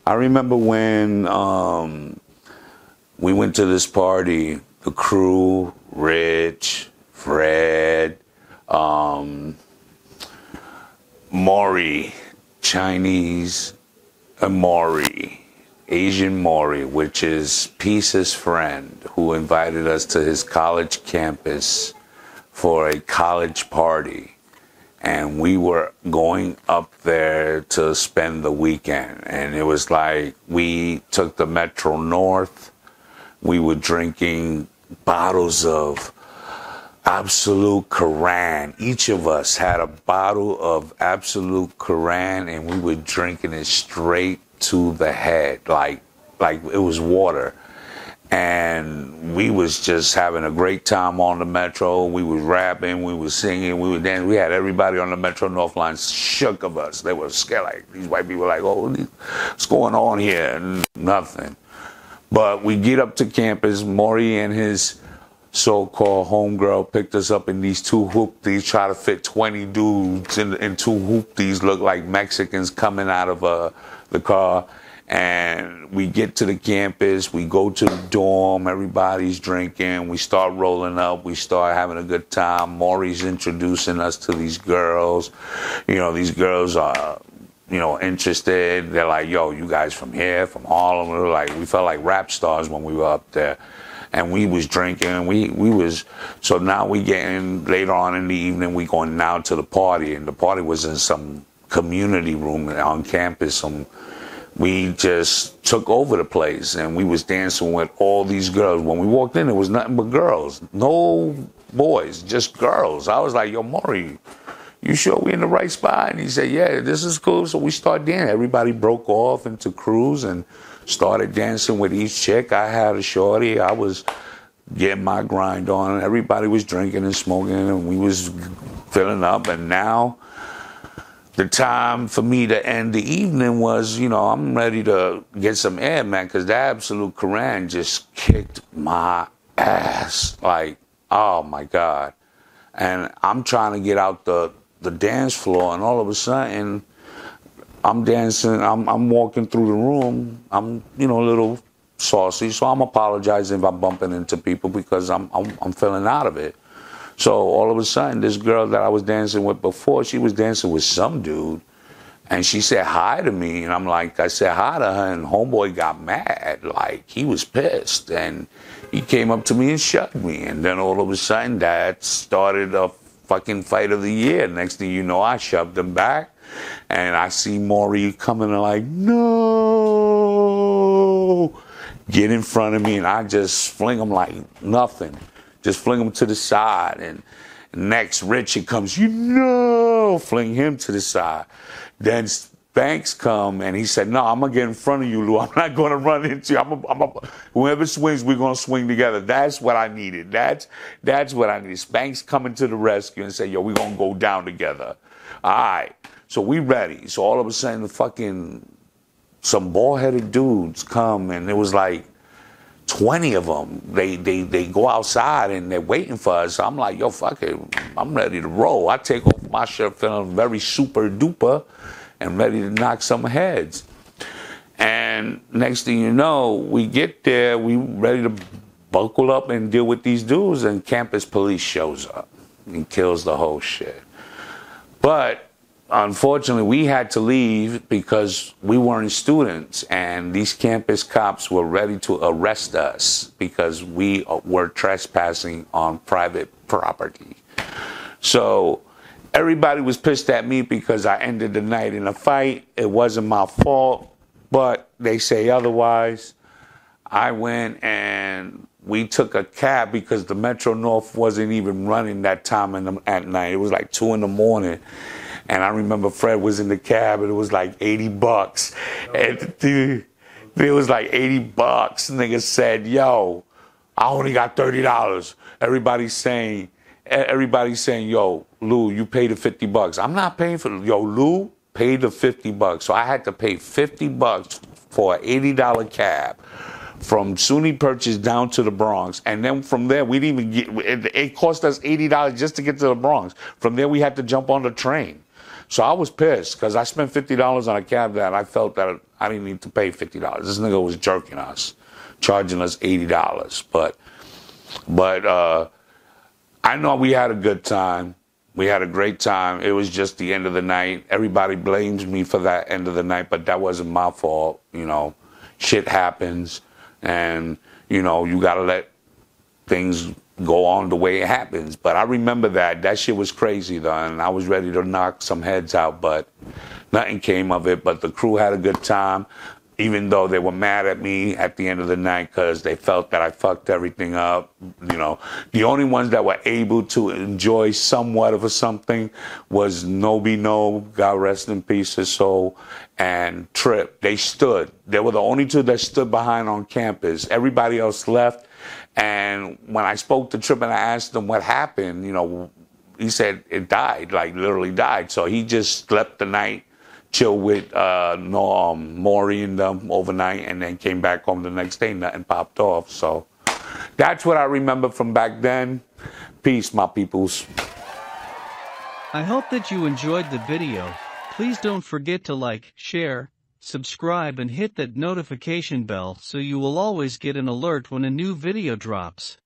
I remember when we went to this party, the crew, Rich, Fred, Maury, Chinese, and Maury, Asian Maury, which is Peace's friend, who invited us to his college campus for a college party. And we were going up there to spend the weekend. And it was like we took the Metro North. We were drinking bottles of Absolute Quran. Each of us had a bottle of Absolute Quran, and we were drinking it straight to the head, like it was water. And we was just having a great time on the Metro. We was rapping, we was singing, we were dancing. We had everybody on the Metro North line shook of us. They were scared. Like these white people, like, oh, what's going on here? Nothing. But we get up to campus. Maury and his so-called homegirl picked us up in these two hoopties, try to fit 20 dudes in two hoopties, look like Mexicans coming out of the car. And we get to the campus, we go to the dorm, everybody's drinking, we start rolling up, we start having a good time. Maury's introducing us to these girls. You know, these girls are, you know, interested. They're like, yo, you guys from here, from Harlem? We felt like rap stars when we were up there. And we was drinking, we was, so now we getting, later on in the evening, we going now to the party. And the party was in some community room on campus, we just took over the place, and we was dancing with all these girls. When we walked in, it was nothing but girls. No boys, just girls. I was like, yo, Maury, you sure we in the right spot? And he said, yeah, this is cool. So we started dancing. Everybody broke off into crews and started dancing with each chick. I had a shorty. I was getting my grind on. Everybody was drinking and smoking, and we was filling up. And now the time for me to end the evening was, you know, I'm ready to get some air, man, because the Absolute Quran just kicked my ass. Like, oh, my God. And I'm trying to get out the dance floor, and all of a sudden, I'm dancing, I'm walking through the room. I'm, you know, a little saucy, so I'm apologizing if I'm bumping into people because I'm feeling out of it. So all of a sudden, this girl that I was dancing with before, she was dancing with some dude, and she said hi to me, and I'm like, I said hi to her, and homeboy got mad, like he was pissed, and he came up to me and shoved me, and then all of a sudden, that started a fucking fight of the year. Next thing you know, I shoved him back, and I see Maury coming and like, no, get in front of me, and I just fling him like nothing. Just fling him to the side, and next Richard comes, you know, fling him to the side. Then Banks come, and he said, no, I'm going to get in front of you, Lou. I'm not going to run into you. Whoever swings, we're going to swing together. That's what I needed. That's what I needed. Banks coming to the rescue and say, yo, we're going to go down together. All right. So we ready. So all of a sudden, some bald-headed dudes come, and it was like 20 of them. They go outside, and they're waiting for us. I'm like, yo, fuck it. I'm ready to roll. I take off my shirt feeling very super duper and ready to knock some heads. And next thing you know, we get there, we ready to buckle up and deal with these dudes, and campus police shows up and kills the whole shit. But unfortunately, we had to leave because we weren't students, and these campus cops were ready to arrest us because we were trespassing on private property. So everybody was pissed at me because I ended the night in a fight. It wasn't my fault, but they say otherwise. I went and we took a cab because the Metro North wasn't even running that time at night. It was like 2 a.m. And I remember Fred was in the cab, and it was like $80. And it was like $80. Nigga said, yo, I only got $30. Everybody's saying, yo, Lou, you paid the $50. I'm not paying for it. Yo, Lou paid the $50. So I had to pay $50 for an $80 cab from SUNY Purchase down to the Bronx. And then from there, we didn't even it cost us $80 just to get to the Bronx. From there, we had to jump on the train. So I was pissed because I spent $50 on a cab that I felt that I didn't need to pay $50. This nigga was jerking us, charging us $80. But I know we had a good time. We had a great time. It was just the end of the night. Everybody blames me for that end of the night, but that wasn't my fault. You know, shit happens, and, you know, you got to let things go on the way it happens. But I remember that shit was crazy, though, and I was ready to knock some heads out, but nothing came of it. But the crew had a good time, even though they were mad at me at the end of the night because they felt that I fucked everything up. You know, the only ones that were able to enjoy somewhat of something was Nobi No, God rest in peace his soul, and Trip. They stood. They were the only two that stood behind on campus. Everybody else left. And when I spoke to Trip and I asked him what happened, you know, he said it died, like literally died. So he just slept the night, chill with Maury and them overnight, and then came back home the next day. Nothing popped off. So that's what I remember from back then. Peace, my peoples. I hope that you enjoyed the video. Please don't forget to like, share, subscribe and hit that notification bell so you will always get an alert when a new video drops.